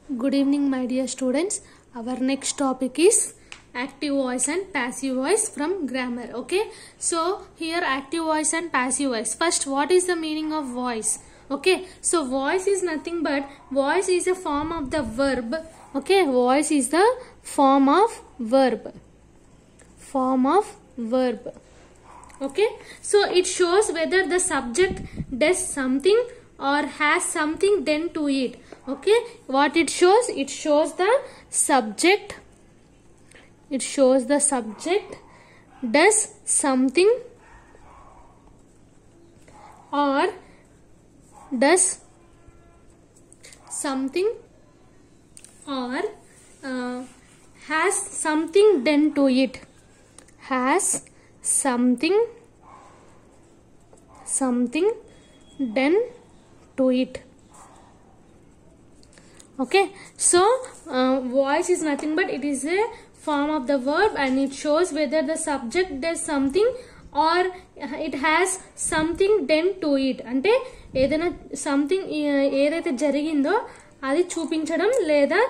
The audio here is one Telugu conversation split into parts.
Good evening, my dear students. Our next topic is active voice and passive voice from grammar. Okay, so here active voice and passive voice. First, what is the meaning of voice? Okay, so voice is nothing but voice is a form of the verb. Okay, voice is the form of verb. Okay, so it shows whether the subject does something or has something done to it. Okay, what it shows? It shows the subject. It shows the subject does something or does something or has something done to it. Has something done to it. Okay, so voice is nothing but it is a form of the verb and it shows whether the subject does something or it has something done to it. అంటే ఏదైనా సంథింగ్ ఏదైతే జరిగిందో అది చూపించడం లేదా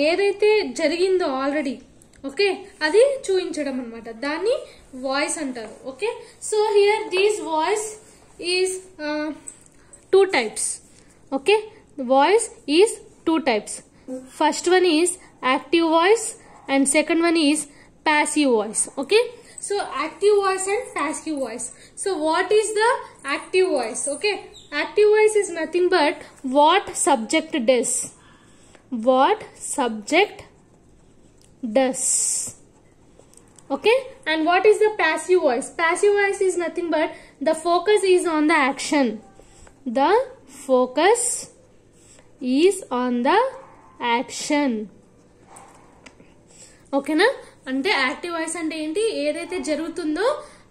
ఏదైతే జరిగిందో ఆల్రెడీ ఓకే అది చూపించడం అన్నమాట, దాన్ని వాయిస్ అంటారు. Okay, so here this voice is two types. Okay, the voice is two types. First one is active voice and second one is passive voice. Okay, so active voice and passive voice. So what is the active voice? Okay, active voice is nothing but what subject does. What subject does. Okay, and what is the passive voice? Passive voice is nothing but the focus is on the action. The focus is on the action. ఓకేనా, అంటే యాక్టివ్ వాయిస్ అంటే ఏంటి? ఏదైతే జరుగుతుందో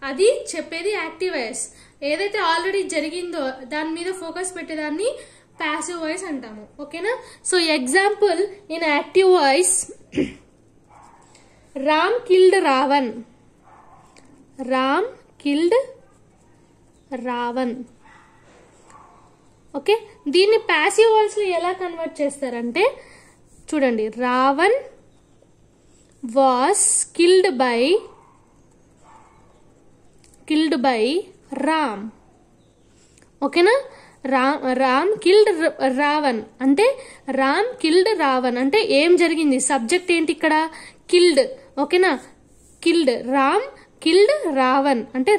అది చెప్పేది యాక్టివ్ వాయిస్. ఏదైతే ఆల్రెడీ జరిగిందో దాని మీద ఫోకస్ పెట్టేదాన్ని ప్యాసివ్ వాయిస్ అంటాము. ఓకేనా, so example in active voice, Ram killed Ravan. Ram killed Ravan. Okay, దీన్ని ప్యాసివ్ వాయిస్ లో ఎలా కన్వర్ట్ చేస్తారంటే చూడండి, Ravan was killed by Ram. ఓకేనా, రామ్ కిల్డ్ రావణ్ అంటే రామ్ కిల్డ్ రావణ్ అంటే ఏం జరిగింది? సబ్జెక్ట్ ఏంటి ఇక్కడ? కిల్డ్. ఓకేనా, కిల్డ్. రామ్ కిల్డ్ రావణ్ అంటే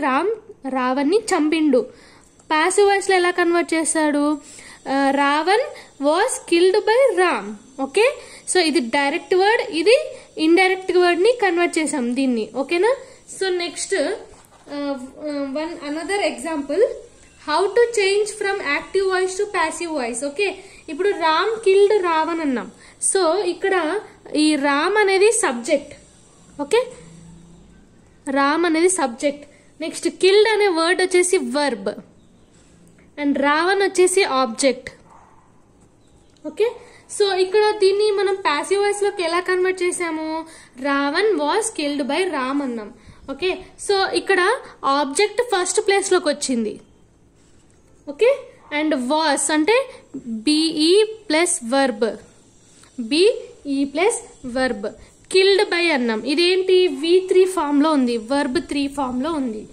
రావణ్ ని చంపిండు. పాసివ్ వాయిస్ లో ఎలా కన్వర్ట్ చేస్తాడు? Ravan was killed by Ram. Okay, so ఇది డైరెక్ట్ వర్డ్, ఇది ఇండైరెక్ట్ వర్డ్ ని కన్వర్ట్ చేసాం దీన్ని. ఓకేనా, so next one another example, how to change from active voice to passive voice. Okay, ఇప్పుడు రామ్ కిల్డ్ రావణ్ అన్నాం. సో ఇక్కడ ఈ రామ్ అనేది సబ్జెక్ట్. ఓకే, రామ్ అనేది సబ్జెక్ట్. నెక్స్ట్ కిల్డ్ అనే వర్డ్ వచ్చేసి వర్బ్ అండ్ రావణ్ వచ్చేసి ఆబ్జెక్ట్. ఓకే, సో ఇక్కడ దీన్ని మనం పాసివ్ వాయిస్ లోకి ఎలా కన్వర్ట్ చేసాము? Ravan was killed by Ram అన్నాం. ఓకే, సో ఇక్కడ ఆబ్జెక్ట్ ఫస్ట్ ప్లేస్ లోకి వచ్చింది. ఓకే, అండ్ వాస్ అంటే be plus verb. Be plus verb. Killed by అన్నాం, ఇదేంటి? V3 ఫామ్ లో ఉంది, వర్బ్ 3 ఫామ్ లో ఉంది.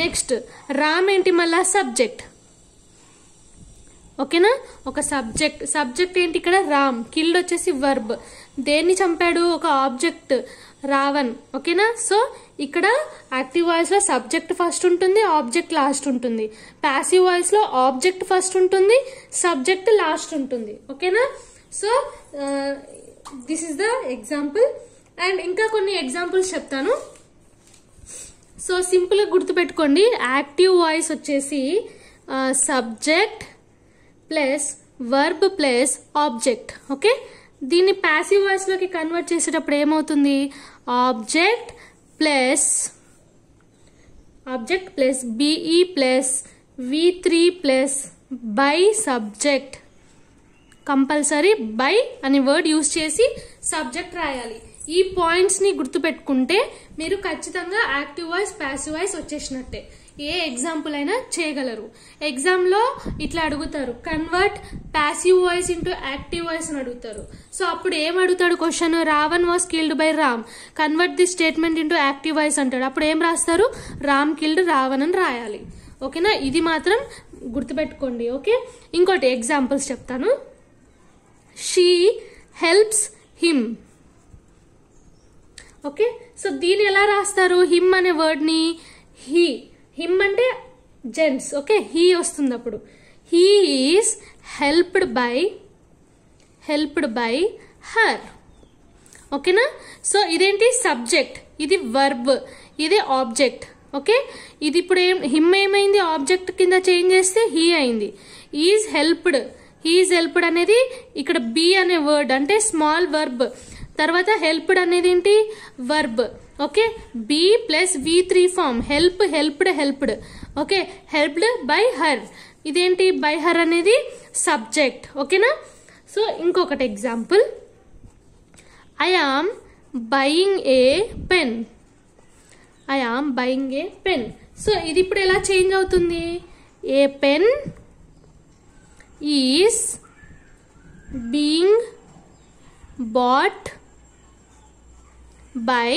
నెక్స్ట్ రామ్ ఏంటి? మళ్ళా సబ్జెక్ట్. ఓకేనా, ఒక సబ్జెక్ట్ ఏంటి ఇక్కడ? రామ్. కిల్డ్ వచ్చేసి వర్బ్. దేన్ని చంపాడు? ఒక ఆబ్జెక్ట్ రావణ్. ఓకేనా, సో ఇక్కడ యాక్టివ్ వాయిస్ లో సబ్జెక్ట్ ఫస్ట్ ఉంటుంది, ఆబ్జెక్ట్ లాస్ట్ ఉంటుంది. పాసివ్ వాయిస్ లో ఆబ్జెక్ట్ ఫస్ట్ ఉంటుంది, సబ్జెక్ట్ లాస్ట్ ఉంటుంది. ఓకేనా, so this is the example. And ఇంకా కొన్ని ఎగ్జాంపుల్స్ చెప్తాను. సో సింపుల్ గా గుర్తుపెట్టుకోండి, యాక్టివ్ వాయిస్ వచ్చేసి subject plus verb plus object. Okay, దీన్ని పాసివ్ వాయిస్ లోకి కన్వర్ట్ చేసేటప్పుడు ఏమవుతుంది? Object plus be plus V3 plus by subject. Compulsory by అనే వర్డ్ యూజ్ చేసి సబ్జెక్ట్ రాయాలి. ఈ పాయింట్స్ ని గుర్తుపెట్టుకుంటే మీరు ఖచ్చితంగా యాక్టివ్ వాయిస్ పాసివ్ వాయిస్ వచ్చేసినట్టే. ఏ ఎగ్జాంపుల్ అయినా చేయగలరు. ఎగ్జామ్ లో ఇట్లా అడుగుతారు, convert passive voice into active voice అని అడుగుతారు. సో అప్పుడు ఏం అడుగుతాడు question, Ravan was killed by Ram, convert the statement into active voice అంటాడు. అప్పుడు ఏం రాస్తారు, రామ్ కిల్డ్ రావణ్ అని రాయాలి. ఓకేనా, ఇది మాత్రం గుర్తుపెట్టుకోండి. ఓకే, ఇంకోటి ఎగ్జాంపుల్స్ చెప్తాను. She helps him. Okay, so దీన్ని ఎలా రాస్తారు, హిమ్ అనే వర్డ్ ని హీ, హిమ్ అంటే జెంట్స్. ఓకే, హీ వస్తుంది. అప్పుడు he is helped by her. ఓకేనా, సో ఇదేంటి సబ్జెక్ట్, ఇది వర్బ్, ఇది ఆబ్జెక్ట్. ఓకే, ఇది ఇప్పుడు హిమ్ ఏమైంది, ఆబ్జెక్ట్ కింద చేంజ్ చేస్తే హీ అయింది. ఈజ్ హెల్ప్డ్ అనేది ఇక్కడ బి అనే వర్డ్ అంటే స్మాల్ వర్బ్, తర్వాత హెల్ప్డ్ అనేది ఏంటి, verb. Okay, B plus V3 form, helped. Okay, helped by her, ఇదేంటి బై హర్ అనేది సబ్జెక్ట్. ఓకేనా, సో ఇంకొకటి example, I am buying a pen. So ఇది ఇప్పుడు ఎలా చేంజ్ అవుతుంది, a pen is being bought by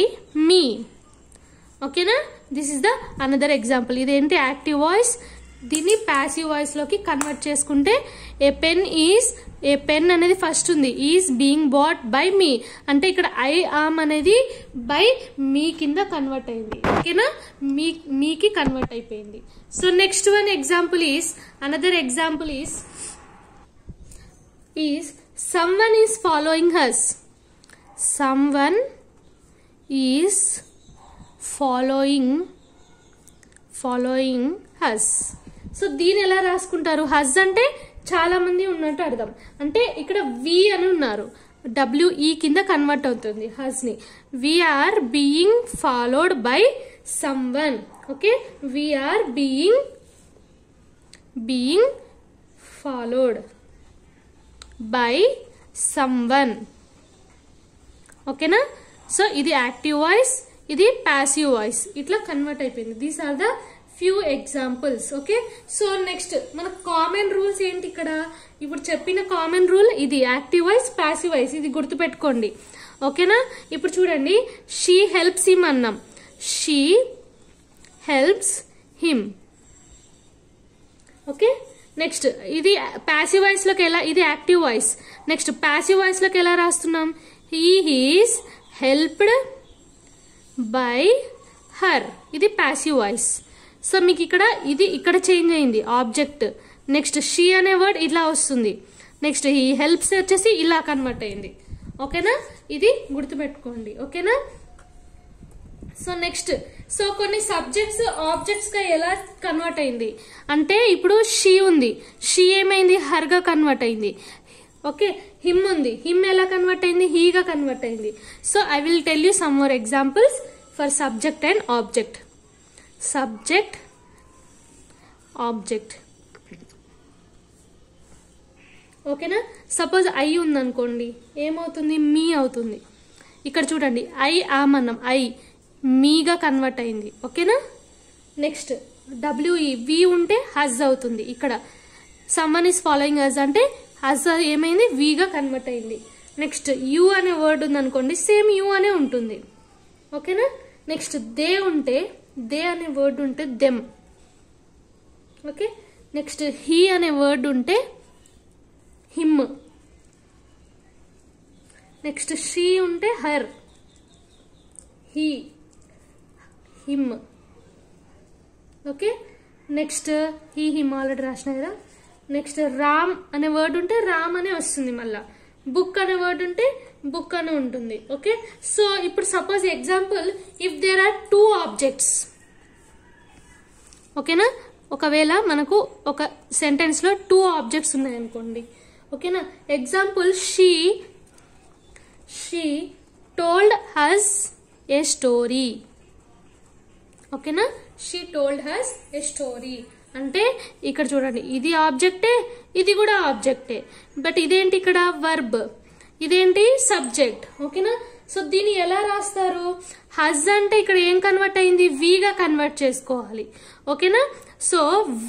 me. ఓకేనా, this is the another example. ఇదేంటి యాక్టివ్ వాయిస్, దీన్ని ప్యాసివ్ వాయిస్ లోకి కన్వర్ట్ చేసుకుంటే ఏ పెన్ అనేది ఫస్ట్ ఉంది, is being bought by me అంటే ఇక్కడ ఐ ఆమ్ అనేది బై మీ కింద కన్వర్ట్ అయింది. ఓకేనా, మీకి కన్వర్ట్ అయిపోయింది. So next one example is, another example is someone is following us. Someone is following us. So దీని ఎలా రాసుకుంటారు, హజ్ అంటే చాలా మంది ఉన్నట్టు అర్థం, అంటే ఇక్కడ వి అని ఉన్నారు, WE కింద కన్వర్ట్ అవుతుంది హజ్ ని. We are being followed by someone. Okay, we are being followed by someone. ఓకేనా, సో ఇది యాక్టివ్ వాయిస్, ఇది ప్యాసివ్ వాయిస్, ఇట్లా కన్వర్ట్ అయిపోయింది. These are the few examples. Okay, so next మన కామన్ రూల్స్ ఏంటి, ఇక్కడ ఇప్పుడు చెప్పిన కామన్ రూల్ ఇది యాక్టివ్ వాయిస్, ప్యాసివ్ వాయిస్, ఇది గుర్తుపెట్టుకోండి. ఓకేనా, ఇప్పుడు చూడండి, షీ హెల్ప్స్ హిమ్ అన్నాం, she helps him. Okay, next ఇది ప్యాసివ్ వాయిస్ లోకి ఎలా, ఇది active voice. Next passive voice లోకి ఎలా రాస్తున్నాం, he is helped by her, ఇది ప్యాసివ్ వాయిస్. సో మీకు ఇక్కడ చేంజ్ అయింది ఆబ్జెక్ట్. నెక్స్ట్ షీ అనే వర్డ్ ఇలా వస్తుంది, నెక్స్ట్ హీ హెల్ప్స్ వచ్చేసి ఇలా కన్వర్ట్ అయింది. ఓకేనా, ఇది గుర్తుపెట్టుకోండి. ఓకేనా, సో నెక్స్ట్, సో కొన్ని సబ్జెక్ట్స్ ఆబ్జెక్ట్స్ గా ఎలా కన్వర్ట్ అయింది అంటే, ఇప్పుడు షీ ఉంది, షీ ఏమైంది, హర్ గా కన్వర్ట్ అయింది. ఓకే, హిమ్ ఉంది, హిమ్ ఎలా కన్వర్ట్ అయింది, హీగా కన్వర్ట్ అయింది. So I will tell you some more examples for subject and object. Subject, object. ఓకేనా, సపోజ్ ఐ ఉందనుకోండి, ఏమవుతుంది, మీ అవుతుంది. ఇక్కడ చూడండి, ఐ ఆమ్ అన్నాం, ఐ మీగా కన్వర్ట్ అయింది. ఓకేనా, నెక్స్ట్ WE వి ఉంటే హజ్ అవుతుంది. ఇక్కడ సమ్మన్ ఈస్ ఫాలోయింగ్ హజ్ అంటే హజ్ ఏమైంది, విగా కన్వర్ట్ అయింది. నెక్స్ట్ యు అనే వర్డ్ ఉంది అనుకోండి, సేమ్ యు అనే ఉంటుంది. ఓకేనా, నెక్స్ట్ దే ఉంటే, దే అనే వర్డ్ ఉంటే దెమ్. ఓకే, నెక్స్ట్ హీ అనే వర్డ్ ఉంటే హిమ్. నెక్స్ట్ షీ ఉంటే her, he, him. Okay, next he him already రాసిన కదా. నెక్స్ట్ రామ్ అనే వర్డ్ ఉంటే రామ్ అనే వస్తుంది, మళ్ళా బుక్ అనే వర్డ్ ఉంటే బుక్ అనే ఉంటుంది. ఓకే, సో ఇప్పుడు suppose example, if there are 2 objects. ఓకేనా, ఒకవేళ మనకు ఒక సెంటెన్స్ లో 2 ఆబ్జెక్ట్స్ ఉన్నాయనుకోండి. ఓకేనా, example, she told us a story. ఓకేనా, she told us a story అంటే ఇక్కడ చూడండి, ఇది ఆబ్జెక్టే, ఇది కూడా ఆబ్జెక్టే, బట్ ఇదేంటి ఇక్కడ వర్బ్, ఇదేంటి సబ్జెక్ట్. ఓకేనా, సో దీన్ని ఎలా రాస్తారు? హజ్ అంటే ఇక్కడ ఏం కన్వర్ట్ అయింది? విగా కన్వర్ట్ చేసుకోవాలి. ఓకేనా? So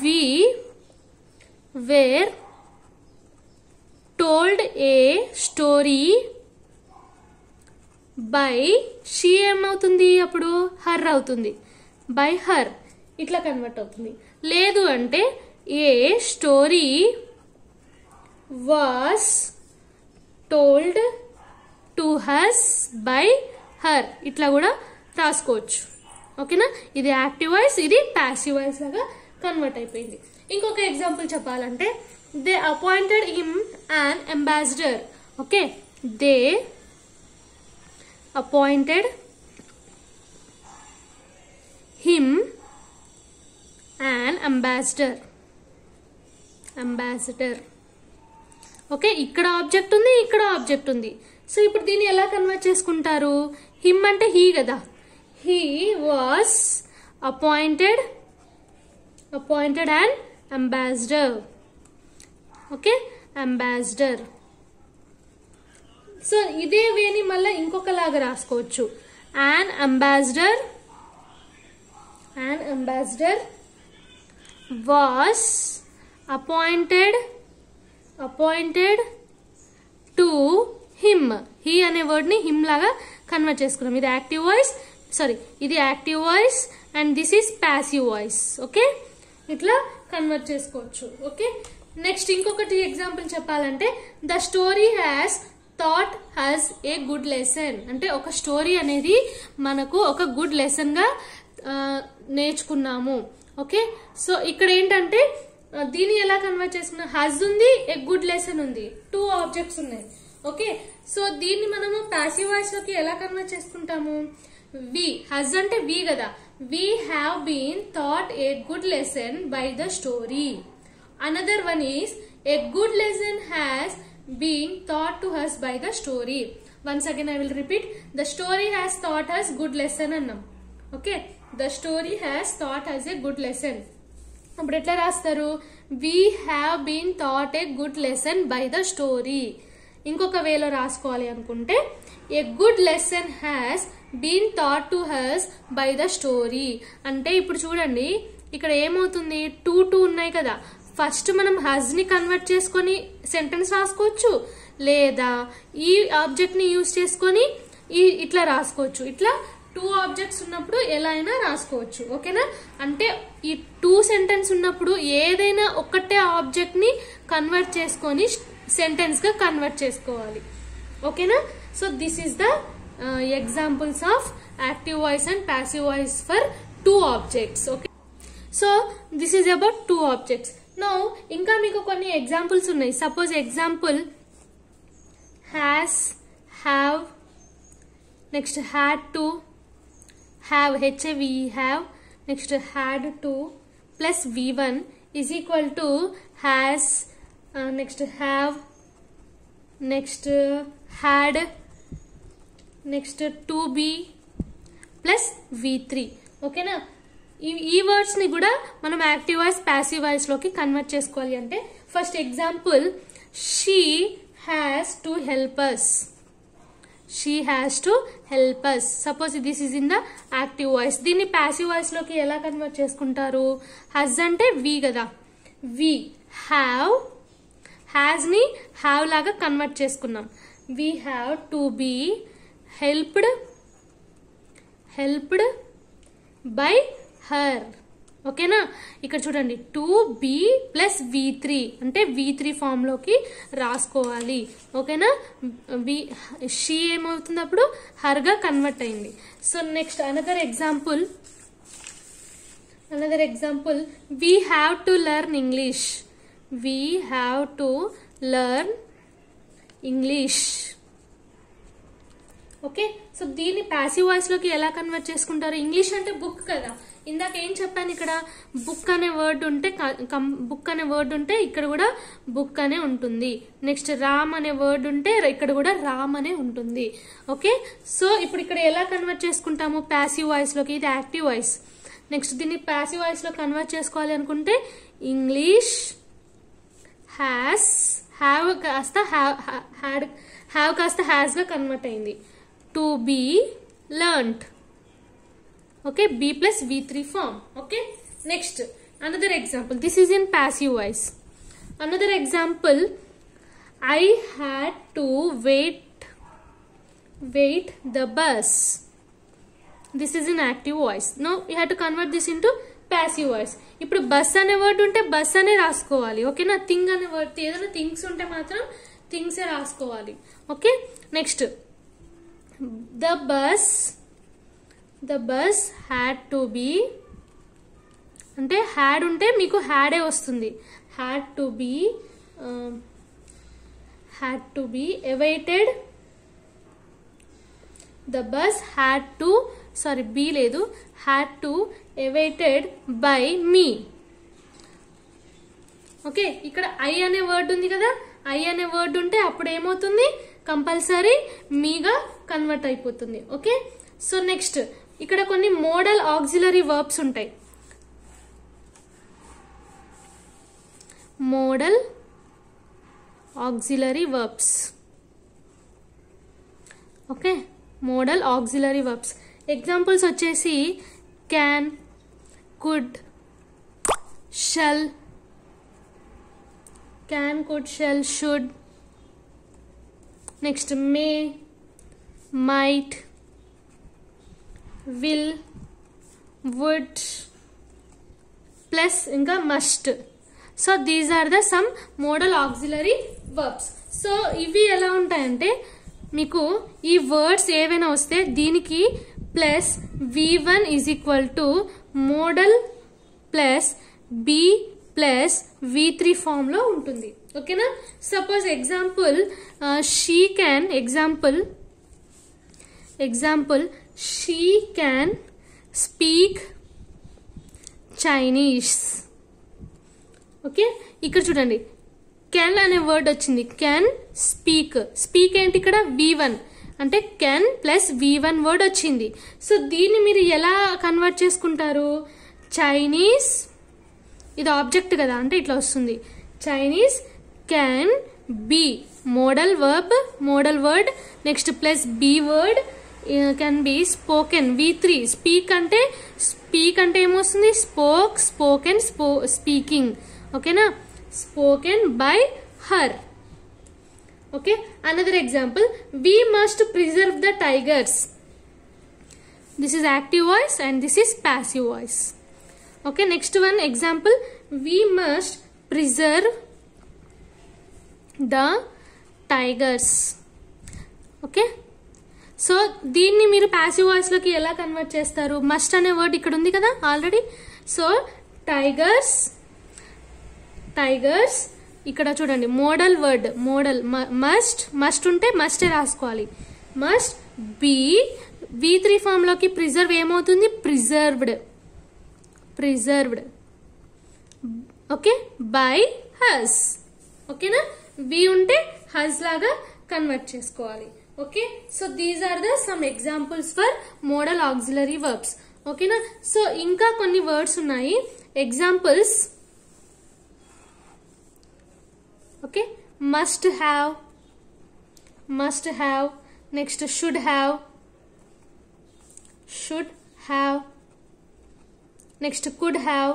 we were told a story by she ఏమవుతుంది అప్పుడు? హర్ అవుతుంది. బై హర్ ఇట్లా కన్వర్ట్ అవుతుంది. లేదు అంటే a story was told to us by her ఇట్లా కూడా రాసుకోవచ్చు. ఓకేనా? ఇది యాక్టివ్ వాయిస్, ఇది ప్యాసివ్ వాయిస్ లాగా కన్వర్ట్ అయిపోయింది. ఇంకొక ఎగ్జాంపుల్ చెప్పాలంటే they appointed him an ambassador. Okay, they appointed him an ambassador. Okay, ఇక్కడ ఆబ్జెక్ట్ ఉంది, ఇక్కడ ఆబ్జెక్ట్ ఉంది. సో ఇప్పుడు దీన్ని ఎలా కన్వర్ట్ చేసుకుంటారు? హిమ్ అంటే హీ కదా. He was appointed an ambassador. Okay, ambassador. So ఇదే వేని మళ్ళీ ఇంకొకలాగా రాసుకోవచ్చు. an ambassador was appointed to him. he అనే వర్డ్ ని హిమ్ లాగా కన్వర్ట్ చేసుకున్నాం. ఇది యాక్టివ్ వాయిస్, ఇది active voice and this is passive voice. Okay, ఇట్లా కన్వర్ట్ చేసుకోవచ్చు. ఓకే, నెక్స్ట్ ఇంకొకటి ఎగ్జాంపుల్ చెప్పాలంటే the story has thought has A good lesson. అంటే ఒక స్టోరీ అనేది మనకు ఒక గుడ్ లెసన్ గా నేర్చుకున్నాము. ఓకే, సో ఇక్కడ ఏంటంటే దీన్ని ఎలా కన్వర్ట్ చేసుకున్నాం? హజ్ ఉంది, ఏ గుడ్ లెసన్ ఉంది, 2 ఆబ్జెక్ట్స్ ఉన్నాయి. ఓకే, సో దీన్ని మనము ప్యాసివ్ వాయిస్ లోకి ఎలా కన్వర్ట్ చేసుకుంటాము? వి, హజ్ అంటే వి కదా. We have been thought a good lesson by the story. Another one is a good lesson has been taught to us by the story. Once again I will repeat, the story has taught us good lesson annam. Okay, the story has taught us a good lesson. ఇప్పుడు ఎట్లా రాస్తారు? we have been taught a good lesson by the story. ఇంకొక వేలో రాసుకోవాలి అనుకుంటే a good lesson has been taught to us by the story. అంటే ఇప్పుడు చూడండి ఇక్కడ ఏమవుతుంది? 2 ఉన్నాయి కదా. ఫస్ట్ మనం హజ్ ని కన్వర్ట్ చేసుకొని సెంటెన్స్ రాసుకోవచ్చు, లేదా ఈ ఆబ్జెక్ట్ ని యూజ్ చేసుకొని ఇట్లా రాసుకోవచ్చు. ఇట్లా 2 ఆబ్జెక్ట్స్ ఉన్నప్పుడు ఎలా అయినా రాసుకోవచ్చు. ఓకేనా? అంటే ఈ 2 సెంటెన్స్ ఉన్నప్పుడు ఏదైనా ఒక్కటే ఆబ్జెక్ట్ ని కన్వర్ట్ చేసుకొని సెంటెన్స్ గా కన్వర్ట్ చేసుకోవాలి. ఓకేనా? So this is the examples of active voice and passive voice for 2 objects. Okay, so this is about 2 objects. Now ఇంకా మీకు కొన్ని ఎగ్జాంపుల్స్ ఉన్నాయి. Suppose example has, have, next had to, have HAV have, next had to plus V1 is equal to has, next have, next had, next to be plus V3. ఓకేనా? ఈ వర్డ్స్ ని కూడా మనం యాక్టివ్ వాయిస్ ప్యాసివ్ వాయిస్ లోకి కన్వర్ట్ చేసుకోవాలి. అంటే first example she has to help us. Suppose this is in the active voice. దీన్ని ప్యాసివ్ వాయిస్ లోకి ఎలా కన్వర్ట్ చేసుకుంటారు? హజ్ అంటే వి కదా. వి హ్యావ్, హ్యాస్ ని హ్యావ్ లాగా కన్వర్ట్ చేసుకున్నాం. We have to be helped by her. ఓకేనా? ఇక్కడ చూడండి 2b ప్లస్ V3 అంటే V3 ఫామ్ లోకి రాసుకోవాలి. ఓకేనా? షీ ఏమవుతుంది అప్పుడు? హర్ గా కన్వర్ట్ అయింది. So next another example we have to learn English. Okay, so దీన్ని ప్యాసివ్ వాయిస్ లోకి ఎలా కన్వర్ట్ చేసుకుంటారు? ఇంగ్లీష్ అంటే బుక్ కదా. ఇందాక ఏం చెప్పాను? ఇక్కడ బుక్ అనే వర్డ్ ఉంటే ఇక్కడ కూడా బుక్ అనే ఉంటుంది. నెక్స్ట్ రామ్ అనే వర్డ్ ఉంటే ఇక్కడ కూడా రామ్ అనే ఉంటుంది. ఓకే, సో ఇప్పుడు ఇక్కడ ఎలా కన్వర్ట్ చేసుకుంటాము? ప్యాసివ్ వాయిస్ లోకి. ఇది యాక్టివ్ వాయిస్. నెక్స్ట్ దీన్ని ప్యాసివ్ వాయిస్ లో కన్వర్ట్ చేసుకోవాలి అనుకుంటే ఇంగ్లీష్ హ్యాస్, హ్యావ్ కాస్త హ్యావ్ కాస్త హ్యాస్ గా కన్వర్ట్ అయింది. to be learnt. Okay, be plus V3 form. Okay, next another example. This is in passive voice. Another example, I had to wait the bus. This is in active voice. Now we have to convert this into passive voice. ఇప్పుడు బస్ అనే వర్డ్ ఉంటే బస్ అనే రాసుకోవాలి. ఓకేనా, థింగ్ అనే వర్డ్ ఏదైనా థింగ్స్ ఉంటే మాత్రం థింగ్స్ ఏ రాసుకోవాలి. Okay, next the bus had to be అంటే హ్యాడ్ ఉంటే మీకు హ్యాడే వస్తుంది. had to be awaited. the bus had to be లేదు, had to awaited by me. Okay, ఇక్కడ ఐ అనే వర్డ్ ఉంది కదా, ఐ అనే వర్డ్ ఉంటే అప్పుడు ఏమవుతుంది, కంపల్సరీ మీగా కన్వర్ట్ అయిపోతుంది. ఓకే, సో నెక్స్ట్ ఇక్కడ కొన్ని మోడల్ ఆక్సిలరీ వర్బ్స్ ఉంటాయి. Modal auxiliary verbs. Okay, modal auxiliary verbs examples వచ్చేసి can, could, shall, can, could, shall, should. Next may, might, will, would, plus ఇంకా must. So these are the some modal auxiliary verbs. So ఇవి ఎలా ఉంటాయంటే మీకు ఈ వర్డ్స్ ఏవైనా వస్తే దీనికి plus V1 is equal to modal plus be plus V3 form లో ఉంటుంది. ఓకేనా, suppose example she can, example she can speak Chinese. Okay, ఇక్కడ చూడండి క్యాన్ అనే వర్డ్ వచ్చింది, క్యాన్ స్పీక్. స్పీక్ ఏంటి ఇక్కడ V1 అంటే క్యాన్ ప్లస్ V1 వర్డ్ వచ్చింది. సో దీన్ని మీరు ఎలా కన్వర్ట్ చేసుకుంటారు, చైనీస్ ఇది ఆబ్జెక్ట్ కదా అంటే ఇట్లా వస్తుంది, Chinese can be modal word next plus be word can be spoken V3. Speak అంటే ఏమొస్తుంది, స్పోకెన్ స్పీకింగ్. ఓకేనా, spoken by her. Okay, another example we must preserve the tigers. This is active voice and this is passive voice. Okay, next one example, we must preserve the tigers. Okay, so దీన్ని మీరు ప్యాసివ్ వాయిస్ లోకి ఎలా కన్వర్ట్ చేస్తారు, మస్ట్ అనే వర్డ్ ఇక్కడ ఉంది కదా ఆల్రెడీ. సో టైగర్స్ ఇక్కడ చూడండి మోడల్ వర్డ్, మోడల్ మస్ట్ ఉంటే మస్టే రాసుకోవాలి. మస్ట్ బి V3 ఫామ్ లోకి ప్రిజర్వ్ ఏమవుతుంది, ప్రిజర్వ్డ్. Okay, by us. ఓకేనా, వి ఉంటే హస్ లాగా కన్వర్ట్ చేసుకోవాలి. Okay, so these are the some examples for modal auxiliary verbs. ఓకేనా, సో ఇంకా కొన్ని వర్డ్స్ ఉన్నాయి examples. Okay, must have, next should have, next could have,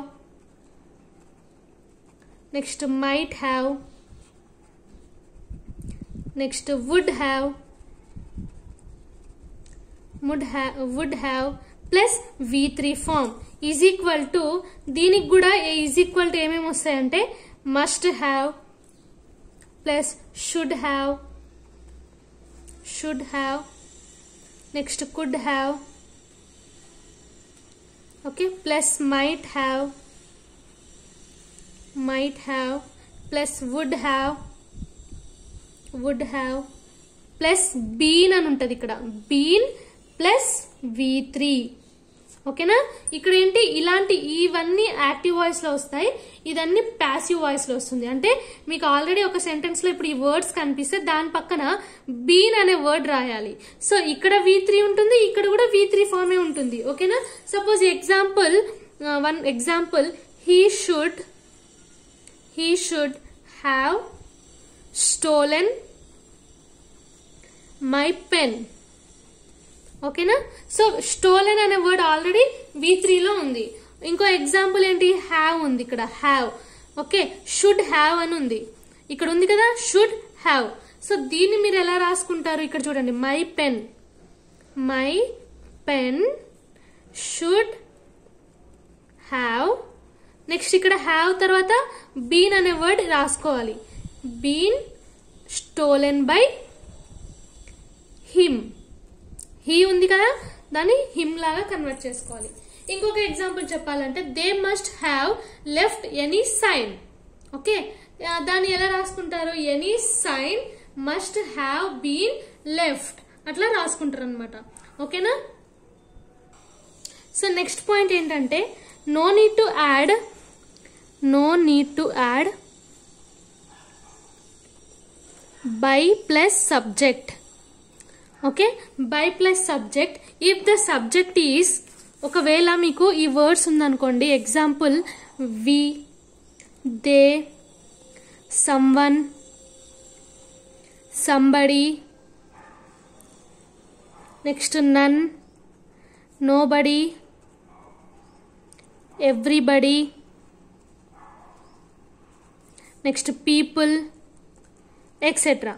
next might have, next would have plus V3 form is equal to, దీనికి కూడా is equal to ఏమేమి వస్తాయంటే must have plus should have, next could have, okay, plus might have plus would have plus been అని ఉంటది ఇక్కడ, been plus V3. ఓకేనా, ఇక్కడ ఏంటి ఇలాంటి ఇవన్నీ యాక్టివ్ వాయిస్ లో వస్తాయి, ఇదన్నీ ప్యాసివ్ వాయిస్ లో వస్తుంది. అంటే మీకు ఆల్రెడీ ఒక సెంటెన్స్ లో ఇప్పుడు ఈ వర్డ్స్ కనిపిస్తే దాని పక్కన బీన్ అనే వర్డ్ రాయాలి. సో ఇక్కడ V3 ఉంటుంది, ఇక్కడ కూడా V3 ఫార్మే ఉంటుంది. ఓకేనా, suppose example, one example, he should have stolen my pen. ఓకేనా. సో స్టోలెన్ అనే వర్డ్ ఆల్రెడీ V3 లో ఉంది. ఇంకో ఎగ్జాంపుల్ ఏంటి, హ్యావ్ ఉంది ఇక్కడ, హ్యావ్. ఓకే, షుడ్ హ్యావ్ అని ఉంది, ఇక్కడ ఉంది కదా షుడ్ హ్యావ్. సో దీన్ని మీరు ఎలా రాసుకుంటారు, ఇక్కడ చూడండి, my pen should have. Next ఇక్కడ హ్యావ్ తర్వాత బీన్ అనే వర్డ్ రాసుకోవాలి, been stolen by him. He ఉంది కదా, దాన్ని హిమ్ లాగా కన్వర్ట్ చేసుకోవాలి. ఇంకొక ఎగ్జాంపుల్ చెప్పాలంటే they must have left any sign. Okay, దాన్ని ఎలా రాసుకుంటారు, any sign must have been left, అట్లా రాసుకుంటారు అనమాట. ఓకేనా. సో నెక్స్ట్ పాయింట్ ఏంటంటే no need to add by plus subject. Okay, by plus subject if the subject is, ఒకవేళ మీకు ఈ వర్డ్స్ ఉందనుకోండి, example we, they, someone, somebody, next none, nobody, everybody, next people, etcetera.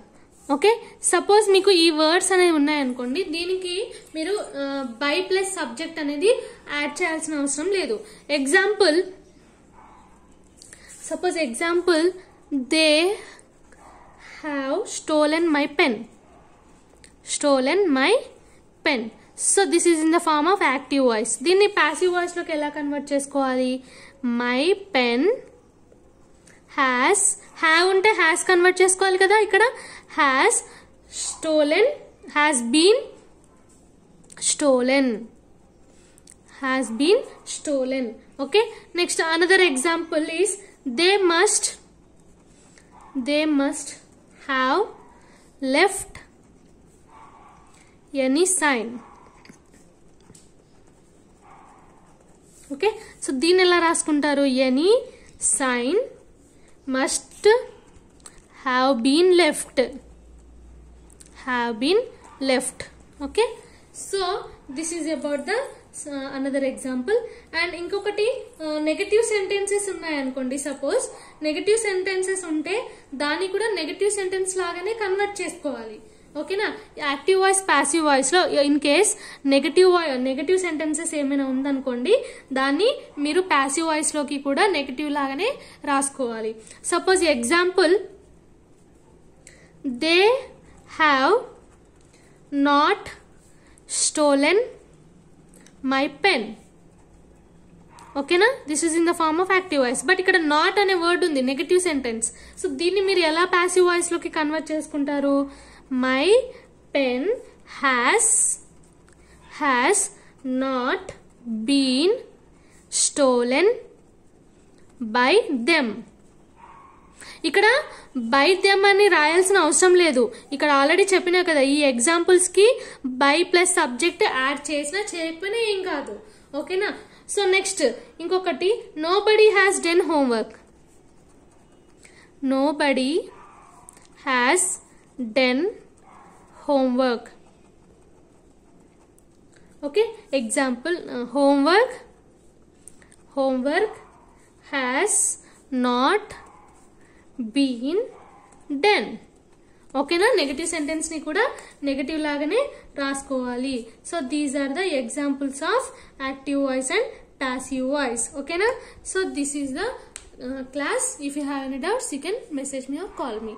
Okay, suppose మీకు ఈ వర్డ్స్ అనేవి ఉన్నాయనుకోండి, దీనికి మీరు బై ప్లస్ సబ్జెక్ట్ అనేది యాడ్ చేయాల్సిన అవసరం లేదు. Suppose example they have stolen my pen. So this is in the form of active voice. దీన్ని ప్యాసివ్ వాయిస్ లోకి ఎలా కన్వర్ట్ చేసుకోవాలి, మై పెన్ హ్యాస్, హ్యావ్ ఉంటే హ్యాస్ కన్వర్ట్ చేసుకోవాలి కదా, ఇక్కడ has been stolen. Okay, next another example is they must have left any sign. Okay, so దీన్ని ఎలా రాసుకుంటారు, any sign must have been left. Okay, so this is about the another example. And ఇంకొకటి నెగటివ్ సెంటెన్సెస్ ఉన్నాయనుకోండి, సపోజ్ నెగటివ్ సెంటెన్సెస్ ఉంటే దాన్ని కూడా నెగటివ్ సెంటెన్స్ లాగానే కన్వర్ట్ చేసుకోవాలి. ఓకేనా, యాక్టివ్ వాయిస్ ప్యాసివ్ వాయిస్ లో ఇన్ కేస్ నెగటివ్ సెంటెన్సెస్ ఏమైనా ఉందనుకోండి, దాన్ని మీరు ప్యాసివ్ వాయిస్ లోకి కూడా నెగటివ్ లాగానే రాసుకోవాలి. Suppose example they have not stolen my pen. ఓకేనా, this is in the form of active voice. But ఇక్కడ నాట్ అనే వర్డ్ ఉంది, నెగటివ్ సెంటెన్స్. సో దీన్ని మీరు ఎలా ప్యాసివ్ వాయిస్ లోకి కన్వర్ట్ చేసుకుంటారు, my pen has not been stolen by them. ఇక్కడ బై దెమ్ అని రాయాల్సిన అవసరం లేదు, ఇక్కడ ఆల్రెడీ చెప్పినా కదా, ఈ ఎగ్జాంపుల్స్ కి బై ప్లస్ సబ్జెక్ట్ యాడ్ చేసినా చేయకపోయినా ఏం కాదు. ఓకేనా. సో నెక్స్ట్ ఇంకొకటి nobody has done homework. Nobody has done homework. Okay, example homework has not been done. ఓకేనా, నెగటివ్ సెంటెన్స్ ని కూడా నెగటివ్ లాగానే రాసుకోవాలి. So these are the examples of active voice and passive voice. ఓకేనా. So this is the class. If you have any doubts, you can message me or call me.